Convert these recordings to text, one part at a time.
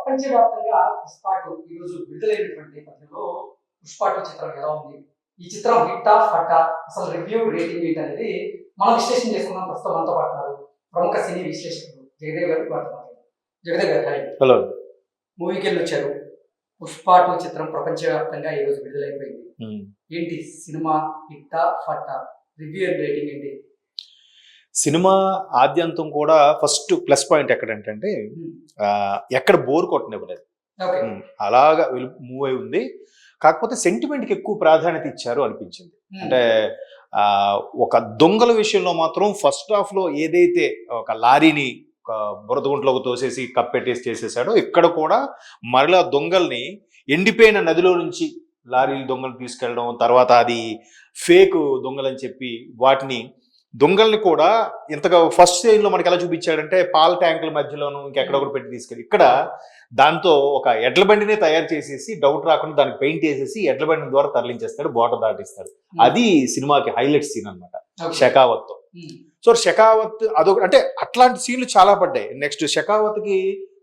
ప్రపంచవ్యాప్తంగా పుష్పాటు ఈరోజు విడుదలైనటువంటి నేపథ్యంలో పుష్పాటు చిత్రం ఎలా ఉంది, ఈ చిత్రం హిట్టా ఫట్టా, అసలు రివ్యూ రేటింగ్ ఏంటి అనేది మనం విశ్లేషణ చేసుకున్నాం. ప్రస్తుతం మనతో పాటున్నారు ప్రముఖ సినీ విశ్లేషకులు జగదేవ్ గారు. జగదేవ్ గారు, హాయ్. హలో. మూవీకి వెళ్ళి వచ్చారు. పుష్పాటు చిత్రం ప్రపంచవ్యాప్తంగా ఈరోజు విడుదలైపోయింది. ఏంటి సినిమా హిట్టా ఫట్టా, రివ్యూ అండ్ రేటింగ్ ఏంటి? సినిమా ఆద్యంతం కూడా ఫస్ట్ ప్లస్ పాయింట్ ఎక్కడంటే ఎక్కడ బోర్ కొట్టనివ్వలేదు, అలాగా మూవ్ అయి ఉంది. కాకపోతే సెంటిమెంట్కి ఎక్కువ ప్రాధాన్యత ఇచ్చారు అనిపించింది. అంటే ఒక దొంగల విషయంలో మాత్రం ఫస్ట్ హాఫ్ లో ఏదైతే ఒక లారీని ఒక బురదగుంట్లోకి తోసేసి కప్పెట్టేసి చేసేసాడో, ఇక్కడ కూడా మరలా దొంగల్ని ఎండిపోయిన నదిలో నుంచి లారీలు దొంగలు తీసుకెళ్ళడం, తర్వాత అది ఫేక్ దొంగలని చెప్పి వాటిని దొంగల్ని కూడా ఇంతగా ఫస్ట్ సీన్ లో మనకి ఎలా చూపించాడంటే పాల ట్యాంకుల మధ్యలోనూ ఇంకెక్కడొకటి పెట్టి తీసుకెళ్ళి ఇక్కడ దాంతో ఒక ఎడ్ల బండినే తయారు చేసేసి డౌట్ రాకుండా దానికి పెయింట్ వేసేసి ఎడ్ల బండి ద్వారా తరలించేస్తాడు, బోర్డర్ దాటిస్తాడు. అది సినిమాకి హైలైట్ సీన్ అనమాట, షెకావత్ తో. సో షెకావత్ అదొక, అంటే అట్లాంటి సీన్లు చాలా పడ్డాయి. నెక్స్ట్ షెకావత్ కి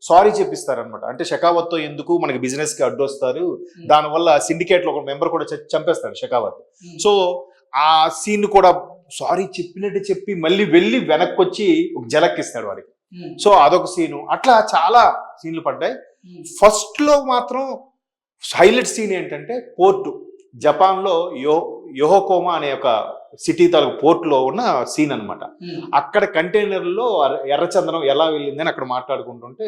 సారీ చెప్పిస్తారనమాట. అంటే షెకావత్ తో ఎందుకు మనకి బిజినెస్ కి అడ్డొస్తారు, దానివల్ల సిండికేట్ లో ఒక మెంబర్ కూడా చంపేస్తాడు షెకావత్. సో ఆ సీన్ కూడా సారీ చెప్పినట్టు చెప్పి మళ్ళీ వెళ్ళి వెనక్కి వచ్చి ఒక జలక్కిస్తాడు వాడికి. సో అదొక సీను. అట్లా చాలా సీన్లు పడ్డాయి. ఫస్ట్ లో మాత్రం హైలైట్ సీన్ ఏంటంటే పోర్టు, జపాన్ లో యోకోమా అనే ఒక సిటీ తాలూకు పోర్ట్ లో ఉన్న సీన్ అనమాట. అక్కడ కంటైనర్లో ఎర్రచందనం ఎలా వెళ్ళిందని అక్కడ మాట్లాడుకుంటుంటే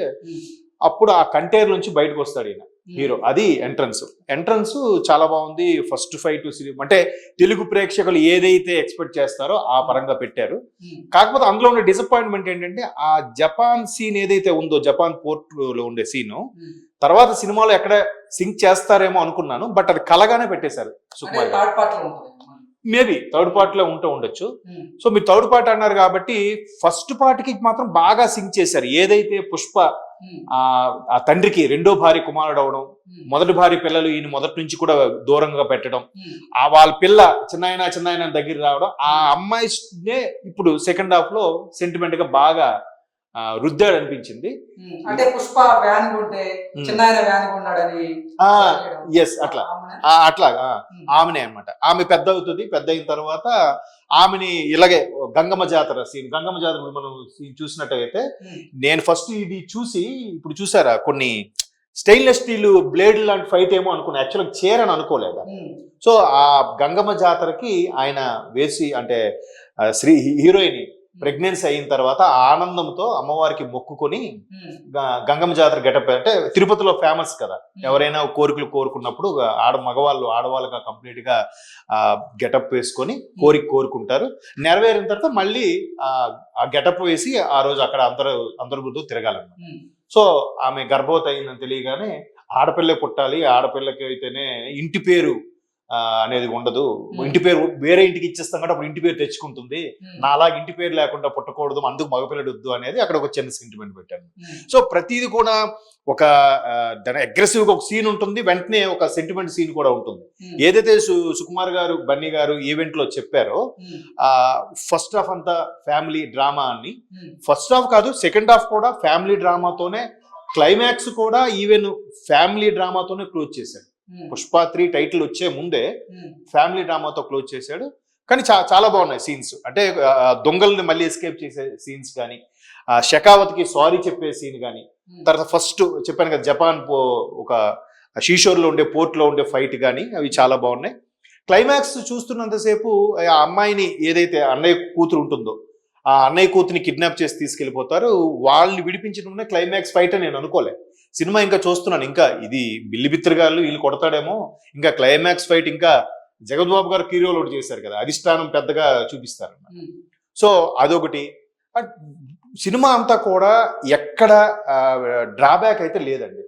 అప్పుడు ఆ కంటైనర్ నుంచి బయటకు వస్తాడు ఈయన హీరో. అది ఎంట్రన్స్ చాలా బాగుంది. ఫస్ట్ ఫైట్ సినిమా అంటే తెలుగు ప్రేక్షకులు ఏదైతే ఎక్స్పెక్ట్ చేస్తారో ఆ పరంగా పెట్టారు. కాకపోతే అందులో ఉండే డిసప్పాయింట్మెంట్ ఏంటంటే ఆ జపాన్ సీన్ ఏదైతే ఉందో, జపాన్ పోర్ట్ లో ఉండే సీను తర్వాత సినిమాలో ఎక్కడ సింక్ చేస్తారేమో అనుకున్నాను, బట్ అది కలగానే పెట్టేశారు సుకుమార్. మేబీ థర్డ్ పార్ట్ లో ఉండొచ్చు. సో మీరు థర్డ్ పార్ట్ అన్నారు కాబట్టి ఫస్ట్ పార్ట్ కి మాత్రం బాగా సింక్ చేశారు. ఏదైతే పుష్ప ఆ తండ్రికి రెండో భార్య కుమారుడు అవడం, మొదటి భార్య పిల్లలు ఈయన మొదటి నుంచి కూడా దూరంగా పెట్టడం, ఆ వాళ్ళ పిల్ల చిన్నాయన దగ్గర రావడం, ఆ అమ్మాయినే ఇప్పుడు సెకండ్ హాఫ్ లో సెంటిమెంట్ గా బాగా రుద్దాడు అనిపించింది. అంటే పుష్ప వ్యాన్ కొంటే చిన్నాయన వ్యాన్ కొన్నాడని. ఎస్, అట్లా ఆమెనే అనమాట. ఆమె పెద్ద అవుతుంది. పెద్ద అయిన తర్వాత ఆమెని ఇలాగే గంగమ్మ జాతర మనం చూసినట్టయితే, నేను ఫస్ట్ ఇది చూసి ఇప్పుడు చూసారా కొన్ని స్టెయిన్లెస్ స్టీల్ బ్లేడ్ లాంటి ఫైట్ ఏమో అనుకున్నా, యాక్చువల్గా చేరని అనుకోలేదా. సో ఆ గంగమ్మ జాతరకి ఆయన వేసి, అంటే హీరోయిన్ ప్రెగ్నెన్సీ అయిన తర్వాత ఆనందంతో అమ్మవారికి మొక్కుకొని గంగమ్మ జాతర గెటప్, అంటే తిరుపతిలో ఫేమస్ కదా, ఎవరైనా కోరికలు కోరుకున్నప్పుడు ఆడవాళ్ళుగా కంప్లీట్ గా గెటప్ వేసుకొని కోరుకుంటారు. నెరవేరిన తర్వాత మళ్ళీ ఆ గెటప్ వేసి ఆ రోజు అక్కడ అందరి ముందు తిరగాలన్నమాట. సో ఆమె గర్భవతి అయిందని తెలియగానే ఆడపిల్ల పుట్టాలి, ఆడపిల్లకి అయితేనే ఇంటి పేరు అనేది ఉండదు, ఇంటి పేరు వేరే ఇంటికి ఇచ్చేస్తాం కాబట్టి అప్పుడు ఇంటి పేరు తెచ్చుకుంటుంది, నా అలాగే ఇంటి పేరు లేకుండా పుట్టకూడదు, అందుకు మగపిల్లడు వద్దు అనేది అక్కడ ఒక చిన్న సెంటిమెంట్ పెట్టాను. సో ప్రతిది కూడా ఒక దాని అగ్రెసివ్ గా ఒక సీన్ ఉంటుంది, వెంటనే ఒక సెంటిమెంట్ సీన్ కూడా ఉంటుంది. ఏదైతే సుకుమార్ గారు, బన్నీ గారు ఈవెంట్ లో చెప్పారో ఫస్ట్ హాఫ్ అంతా ఫ్యామిలీ డ్రామా అని, ఫస్ట్ హాఫ్ కాదు సెకండ్ హాఫ్ కూడా ఫ్యామిలీ డ్రామాతోనే, క్లైమాక్స్ కూడా ఈవెన్ ఫ్యామిలీ డ్రామాతోనే క్లోజ్ చేశాడు. పుష్ప 3 టైటిల్ వచ్చే ముందే ఫ్యామిలీ డ్రామాతో క్లోజ్ చేశాడు. కానీ చాలా బాగున్నాయి సీన్స్. అంటే దొంగల్ని మళ్ళీ ఎస్కేప్ చేసే సీన్స్ కానీ, షెకావత్ కి సారీ చెప్పే సీన్ కానీ, తర్వాత ఫస్ట్ చెప్పాను కదా జపాన్ ఒక షీషోర్ లో ఉండే పోర్ట్ లో ఉండే ఫైట్ కానీ, అవి చాలా బాగున్నాయి. క్లైమాక్స్ చూస్తున్నంతసేపు ఆ అమ్మాయిని ఏదైతే అన్నయ్య కూతురు ఉంటుందో, ఆ అన్నయ్య కూతురిని కిడ్నాప్ చేసి తీసుకెళ్లిపోతారు. వాళ్ళని విడిపించడం క్లైమాక్స్ ఫైట్ అని నేను అనుకోలే. సినిమా ఇంకా చూస్తున్నాను, ఇంకా ఇది బిల్లిబిత్రగాళ్ళు వీళ్ళు కొడతాడేమో, ఇంకా క్లైమాక్స్ ఫైట్ ఇంకా జగద్బాబు గారు హీరోలు ఒకటి చేశారు కదా, అధిష్టానం పెద్దగా చూపిస్తారు. సో అదొకటి. సినిమా అంతా కూడా ఎక్కడ డ్రాబ్యాక్ అయితే లేదండి.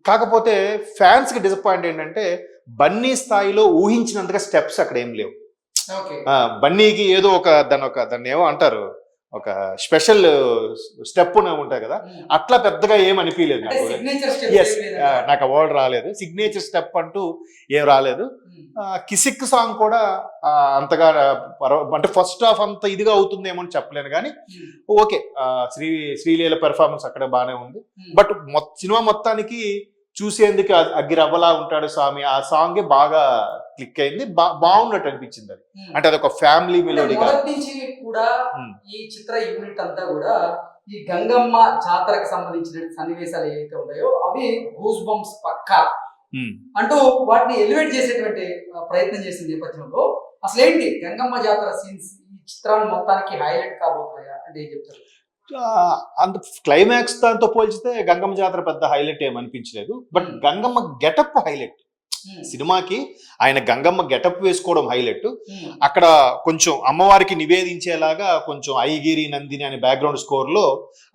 కాకపోతే ఫ్యాన్స్ కి డిసప్పాయింట్ ఏంటంటే బన్నీ స్థాయిలో ఊహించినంతగా స్టెప్స్ అక్కడ ఏం లేవు. బన్నీకి ఏదో దాన్ని ఏమో అంటారు, ఒక స్పెషల్ స్టెప్ ఉంటాయి కదా, అట్లా పెద్దగా ఏం అనిపించలేదు అంటే నాకు. సిగ్నేచర్ ఎస్, స్టెప్ నాకు అవార్డు రాలేదు, సిగ్నేచర్ స్టెప్ అంటూ ఏం రాలేదు. కిసిక్ సాంగ్ కూడా అంతగా అంటే ఫస్ట్ హాఫ్ అంత ఇదిగా అవుతుందేమో అని చెప్పలేను కానీ ఓకే, శ్రీలీల పెర్ఫార్మెన్స్ అక్కడ బాగానే ఉంది. బట్ సినిమా మొత్తానికి చూసేందుకు అగ్గిరవ్వలా ఉంటాడు స్వామి, ఆ సాంగ్ బాగా క్లిక్ అయింది, బాగున్నట్టు అనిపించింది అది. అంటే అదొక ఫ్యామిలీ మెలోడీగా. నుంచి కూడా ఈ చిత్ర యూనిట్ అంతా కూడా ఈ గంగమ్మ జాతరకు సంబంధించిన సన్నివేశాలు ఏవైతే ఉన్నాయో అవి గూస్ బంప్స్ పక్కా అంటూ వాటిని ఎలివేట్ చేసేటువంటి ప్రయత్నం చేసిన నేపథ్యంలో అసలు ఏంటి గంగమ్మ జాతర సీన్స్ ఈ చిత్రాన్ని మొత్తానికి హైలైట్ కాబోతున్నాయా అంటే ఏం చెప్తారు? అంత క్లైమాక్స్ దాంతో పోల్చితే గంగమ్మ జాతర పెద్ద హైలైట్ ఏం అనిపించలేదు. But Gangamma getup highlight. సినిమాకి ఆయన గంగమ్మ గెటప్ వేసుకోవడం హైలైట్. అక్కడ కొంచెం అమ్మవారికి నివేదించేలాగా కొంచెం ఐగిరి నందిని అనే బ్యాక్గ్రౌండ్ స్కోర్ లో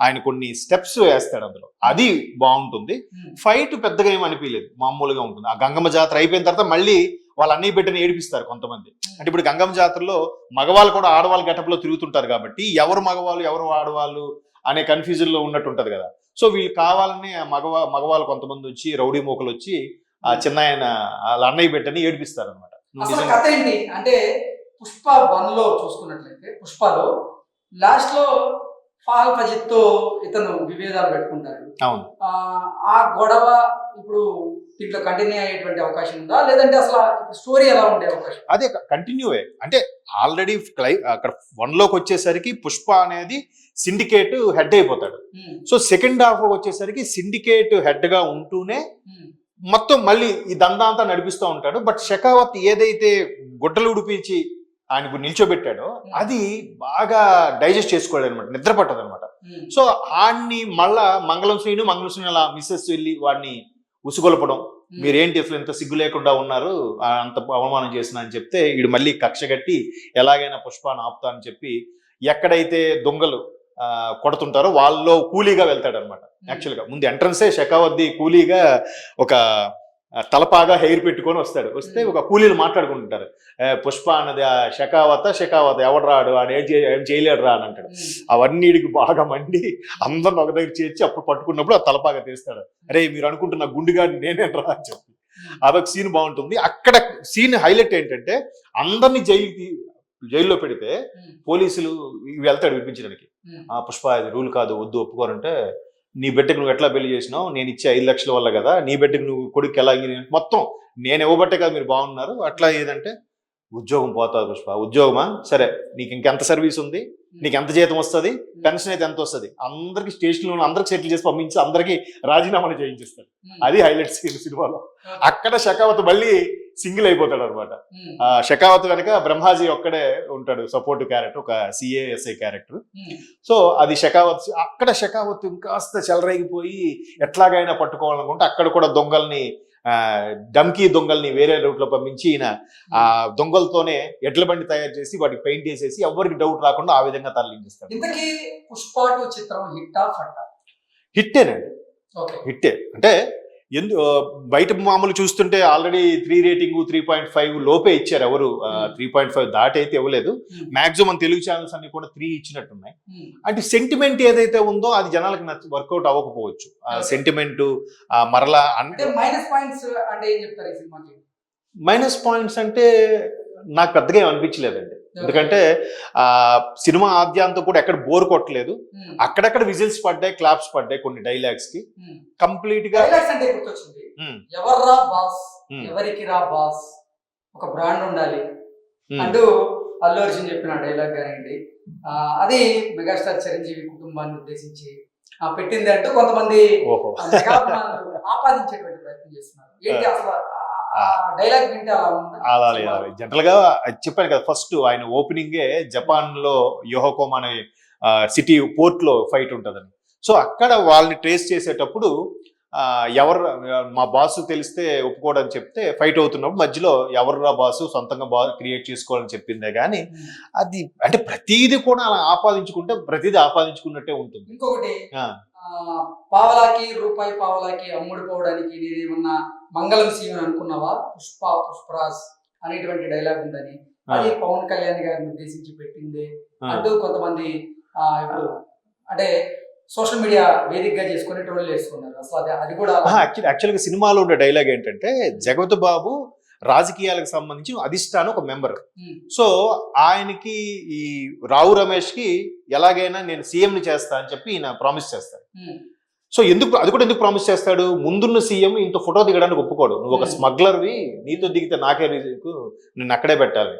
ఆయన కొన్ని స్టెప్స్ వేస్తాడు అందులో, అది బాగుంటుంది. ఫైట్ పెద్దగా ఏం అనిపించలేదు, మామూలుగా ఉంటుంది. ఆ గంగమ్మ జాతర అయిపోయిన తర్వాత మళ్ళీ వాళ్ళ అన్నయ్య బిడ్డని ఏడిపిస్తారు కొంతమంది. అంటే ఇప్పుడు గంగమ్మ జాతరలో మగవాళ్ళు కూడా ఆడవాళ్ళ గెటప్ లో తిరుగుతుంటారు కాబట్టి ఎవరు మగవాళ్ళు ఎవరు ఆడవాళ్ళు అనే కన్ఫ్యూజన్ లో ఉన్నట్టు ఉంటది కదా. సో వీళ్ళు కావాలని మగవాళ్ళు కొంతమంది వచ్చి రౌడీ మోకలు వచ్చి ఆ చిన్న ఆయన వాళ్ళ అన్నయ్య బిడ్డని ఏడిపిస్తారు అనమాట. కథ ఏంటి అంటే పుష్ప 1 లో చూసుకున్నట్లయితే పుష్పలో లాస్ట్ లో ఫహల్ ఫజిత్ తో ఇతను విభేదాలు పెట్టుకుంటారు. అవును, ఆ గొడవ ఇప్పుడు దీంట్లో కంటిన్యూ అయ్యేటువంటి అవకాశం ఉందా, లేదంటే అసలు స్టోరీ ఎలా ఉండే అవకాశం? అదే కంటిన్యూ అంటే ఆల్రెడీ అక్కడ 1 లోకి వచ్చేసరికి పుష్ప అనేది సిండికేట్ హెడ్ అయిపోతాడు. సో సెకండ్ హాఫ్ వచ్చేసరికి సిండికేట్ హెడ్ గా ఉంటూనే మొత్తం మళ్ళీ ఈ దందా అంతా నడిపిస్తూ ఉంటాడు. బట్ షెకావత్ ఏదైతే గుడ్డలు ఉడిపించి ఆయన నిల్చోబెట్టాడో అది బాగా డైజెస్ట్ చేసుకోలేడు అనమాట, నిద్ర పట్టదు అనమాట. సో ఆడిని మళ్ళా మంగళం శ్రీని అలా మిస్సెస్ వెళ్ళి వాడిని ఉసుగొలపడం, మీరేంటి అసలు ఇంత సిగ్గు లేకుండా ఉన్నారు, అంత అవమానం చేసిన అని చెప్తే వీడు మళ్ళీ కక్ష కట్టి ఎలాగైనా పుష్పాన్ని ఆపుతా అని చెప్పి ఎక్కడైతే దొంగలు కొడుతుంటారో వాళ్ళలో కూలీగా వెళ్తాడు అనమాట. యాక్చువల్గా ముందు ఎంట్రన్సే షెకావత్ది కూలీగా ఒక తలపాగా హెయిర్ పెట్టుకొని వస్తే ఒక కూలీలు మాట్లాడుకుంటుంటారు, పుష్ప అన్నది షెకావత ఎవడరాడు ఏం చేయలేడు రా అని అంటాడు. అవన్నీడికి బాగా మండి అందరిని ఒక దగ్గర చేర్చి అప్పుడు పట్టుకున్నప్పుడు ఆ తలపాగా తీస్తాడు. అరే మీరు అనుకుంటున్న గుండుగాడిని నేనే రా అని చెప్పి అదొక సీన్ బాగుంటుంది. అక్కడ సీన్ హైలైట్ ఏంటంటే అందరినీ జైల్లో పెడితే పోలీసులు వెళ్తాడు వినిపించడానికి, పుష్ప ఇది రూల్ కాదు వద్దు ఒప్పుకోరంటే, నీ బిడ్డకు నువ్వు ఎట్లా పెళ్లి చేసినావు, నేను ఇచ్చే 5 లక్షల వల్ల కదా, నీ బిడ్డకు నువ్వు కొడుకు ఎలా మొత్తం నేను ఇవ్వబట్టే కదా మీరు బాగున్నారు, అట్లా ఏదంటే ఉద్యోగం పోతుంది పుష్ప, ఉద్యోగమా సరే నీకు ఇంకెంత సర్వీస్ ఉంది, నీకు ఎంత జీతం వస్తుంది, పెన్షన్ అయితే ఎంత వస్తుంది, అందరికి స్టేషన్లో అందరికి సెటిల్ చేసి పంపించి అందరికి రాజీనామాలు చేయించేస్తాడు. అది హైలైట్ సీన్ సినిమాలో. అక్కడ షెకావత్ మళ్ళీ సింగిల్ అయిపోతాడు అనమాట. షెకావత్ కనుక బ్రహ్మాజీ ఒక్కడే ఉంటాడు సపోర్ట్ క్యారెక్టర్, ఒక సిఏఎస్ఐ క్యారెక్టర్. సో అది షెకావత్. అక్కడ షెకావత్ ఇంకాస్త చెలరేగిపోయి ఎట్లాగైనా పట్టుకోవాలనుకుంటే అక్కడ కూడా దొంగల్ని డమ్కీ దొంగల్ని వేరే రూట్ లో పంపించి ఈయన ఆ దొంగలతోనే ఎడ్ల బండి తయారు చేసి వాటికి పెయింట్ చేసేసి ఎవరికి డౌట్ రాకుండా ఆ విధంగా తరలించేస్తాడు. ఇంతకీ పుష్ప 2 చిత్రం హిట్టా ఫట్టా? హిట్టేనండి, హిట్టే. అంటే బయట మామూలు చూస్తుంటే ఆల్రెడీ 3 రేటింగ్ 3.5 లోపే ఇచ్చారు, ఎవరు 3.5 దాటి అయితే ఇవ్వలేదు. మాక్సిమం తెలుగు ఛానల్స్ అన్ని కూడా 3 ఇచ్చినట్టున్నాయి. అంటే సెంటిమెంట్ ఏదైతే ఉందో అది జనాలకు వర్కౌట్ అవ్వకపోవచ్చు. సెంటిమెంట్ మరలా అంటే మైనస్ పాయింట్స్ అంటే ఏం చెప్తారు ఈ సినిమాకి? మైనస్ పాయింట్స్ అంటే నాకు పెద్దగా ఏం అనిపించలేదండి. ఎందుకంటే సినిమా ఆద్యాంతం కూడా ఎక్కడ బోర్ కొట్టలేదు. అక్కడక్కడ విజిల్స్ పడ్డాయి, క్లాప్స్ పడ్డాయి కొన్ని డైలాగ్స్ కి. కంప్లీట్ గా ఎవర్రా బాస్, ఎవరికి రా బాస్, ఒక బ్రాండ్ ఉండాలి అంటూ అల్లు అర్జున్ చెప్పిన డైలాగ్ కానివ్వండి, అది మెగాస్టార్ చిరంజీవి కుటుంబాన్ని ఉద్దేశించి పెట్టింది అంటూ కొంతమంది ఆపాదించేటువంటి ప్రయత్నం చేస్తున్నారు. ఏంటి అసలు డైలాగ్ వింటే అలా జనరల్ గా చెప్పాను కదా, ఫస్ట్ ఆయన ఓపెనింగే జపాన్ లో యోహోకోమా అనే సిటీ పోర్ట్ లో ఫైట్ ఉంటుందని. సో అక్కడ వాళ్ళని ట్రేస్ చేసేటప్పుడు ఎవరు మా బాసు తెలిస్తే ఒప్పుకోవడానికి చెప్తే ఫైట్ అవుతున్నప్పుడు మధ్యలో ఎవర్రా బాసు సొంతంగా క్రియేట్ చేసుకోవాలని చెప్పిందే కానీ అది అంటే ప్రతిదీ కూడా అలా ఆపాదించుకుంటే ప్రతిదీ ఆపాదించుకున్నట్టే ఉంటుంది. ఇంకొకటి పావలాకి రూపాయి పావలాకి అమ్ముడుపోవడానికి నేనేమన్నా మంగళం సీన్ అనుకున్నావా, పుష్పరాజ్ అనేటువంటి డైలాగ్ ఉందని, అది పవన్ కళ్యాణ్ గారిని ఉద్దేశించి పెట్టింది అంటూ కొంతమంది ఇప్పుడు అంటే సోషల్ మీడియా వేదికగా చేసుకుని ట్రోల్ చేసుకున్నారు. అసలు అది కూడా యాక్చువల్గా సినిమాలో ఉండే డైలాగ్ ఏంటంటే జగపతి బాబు రాజకీయాలకు సంబంధించి అధిష్టానం ఒక మెంబర్. సో ఆయనకి ఈ రావు రమేష్ కి ఎలాగైనా నేను సీఎంని చేస్తా అని చెప్పి ఈయన ప్రామిస్ చేస్తాడు. సో అది కూడా ఎందుకు ప్రామిస్ చేస్తాడు, ముందున్న సీఎం ఇంత ఫోటో దిగడానికి ఒప్పుకోడు, నువ్వు ఒక స్మగ్లర్వి, నీతో దిగితే నాకే రిజకు, నిన్ను అక్కడే పెట్టాలి.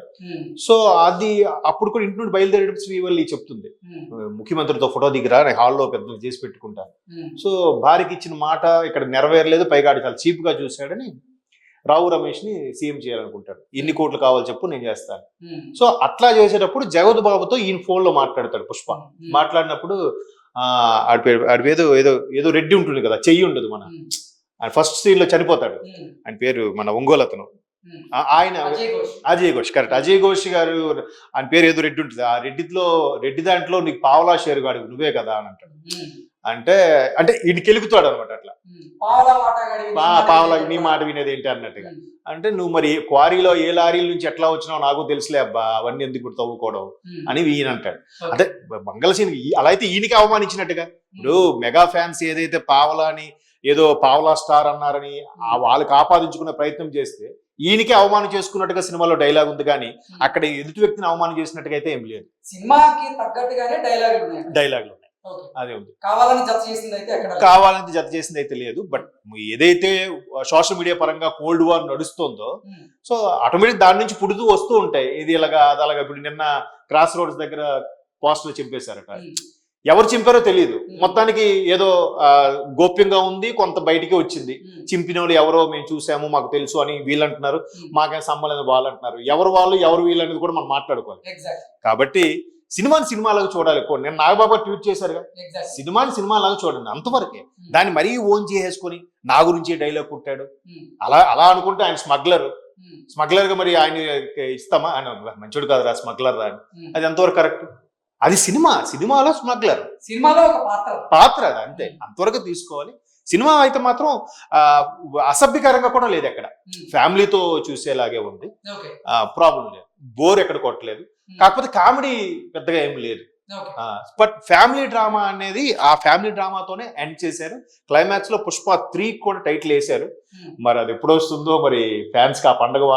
సో అది అప్పుడు కూడా ఇంటి నుండి బయలుదేరేటప్పుడు శ్రీవల్లి చెప్తుంది, ముఖ్యమంత్రితో ఫోటో దిగిరా, హాల్లో పెద్దలు చేసి పెట్టుకుంటాను. సో భార్యకి ఇచ్చిన మాట ఇక్కడ నెరవేరలేదు, పైగా ఆడు చాలా చీప్ గా చూశాడని రావు రమేష్ ని సీఎం చేయాలనుకుంటాడు. ఎన్ని కోట్లు కావాలి చెప్పు నేను చేస్తాను. సో అట్లా చేసేటప్పుడు జగత్ బాబుతో ఈయన ఫోన్ లో మాట్లాడతాడు పుష్ప. మాట్లాడినప్పుడు ఆడి పేరు ఏదో రెడ్డి ఉంటుంది కదా, చెయ్యి ఉండదు మన, ఆయన ఫస్ట్ సీన్ లో చనిపోతాడు, ఆయన పేరు మన ఒంగోలు అతను, ఆయన అజయ్ ఘోష్, కరెక్ట్, అజయ్ ఘోష్ గారు, ఆయన పేరు ఏదో రెడ్డి ఉంటుంది, ఆ రెడ్డి దాంట్లో నీకు పావలా షేరు గాడు నువ్వే కదా అని అంటాడు. అంటే ఈయన కెలుగుతాడు అనమాట. అట్లా పావలా నీ మాట వినేది ఏంటి అన్నట్టుగా. అంటే నువ్వు మరి క్వారీలో ఏ లారీల నుంచి ఎట్లా వచ్చినావు నాకు తెలుసులే అబ్బా, అవన్నీ ఎందుకు తవ్వుకోవడం అని ఈయన అంటాడు. అంటే మంగళసీన్ అలా అయితే ఈయనకి అవమానించినట్టుగా. ఇప్పుడు మెగా ఫ్యాన్స్ ఏదైతే పావలాని ఏదో పావలా స్టార్ అన్నారని వాళ్ళకి ఆపాదించుకునే ప్రయత్నం చేస్తే ఈయనకే అవమానం చేసుకున్నట్టుగా సినిమాలో డైలాగ్ ఉంది, కానీ అక్కడ ఎదుటి వ్యక్తిని అవమానం చేసినట్టుగా అయితే ఏం లేదు. సినిమాకి తగ్గట్టుగానే డైలాగులు ఉన్నాయి, అదే ఉంది. కావాలని జత చేసింది అయితే లేదు. బట్ ఏదైతే సోషల్ మీడియా పరంగా కోల్డ్ వార్ నడుస్తుందో, సో ఆటోమేటిక్ దాని నుంచి పుడుతూ వస్తూ ఉంటాయి, ఇది ఇలాగా అది అలాగా. ఇప్పుడు నిన్న క్రాస్ రోడ్స్ దగ్గర పోస్టర్లు చింపేశారట, ఎవరు చింపారో తెలియదు, మొత్తానికి ఏదో గోప్యంగా ఉంది, కొంత బయటికి వచ్చింది. చింపిన వాళ్ళు ఎవరో మేము చూసాము మాకు తెలుసు అని వీళ్ళు అంటున్నారు, మాకేం సంబంధం వాళ్ళు అంటున్నారు. ఎవరు వాళ్ళు ఎవరు వీళ్ళు అనేది కూడా మనం మాట్లాడుకోవాలి. కాబట్టి సినిమాని సినిమాలాగా చూడాలి. నేను నాగబాబు ట్వీట్ చేశారుగా, సినిమాని సినిమాలాగా చూడండి అంతవరకే. దాన్ని మరీ ఓన్ చేసేసుకొని నా గురించి డైలాగ్ కుట్టాడు అలా అనుకుంటే ఆయన స్మగ్లర్ గా మరి ఆయన ఇస్తామా, ఆయన మంచోడు కాదురా స్మగ్లర్ రా అని, అది ఎంతవరకు కరెక్ట్? అది సినిమాలో స్మగ్లర్, సినిమాలో ఒక పాత్ర, అది అంతే, అంతవరకు తీసుకోవాలి. సినిమా అయితే మాత్రం అసభ్యకరంగా కూడా లేదు, ఎక్కడ ఫ్యామిలీతో చూసేలాగే ఉంది, ప్రాబ్లం లేదు, బోర్ ఎక్కడ కొట్టలేదు. కాకపోతే కామెడీ పెద్దగా ఏం లేదు. బట్ ఫ్యామిలీ డ్రామా అనేది ఆ ఫ్యామిలీ డ్రామాతోనే ఎండ్ చేశారు. క్లైమాక్స్ లో పుష్ప 3 కూడా టైటిల్ వేశారు. మరి అది ఎప్పుడు వస్తుందో మరి ఫ్యాన్స్ కి ఆ పండుగ వార్త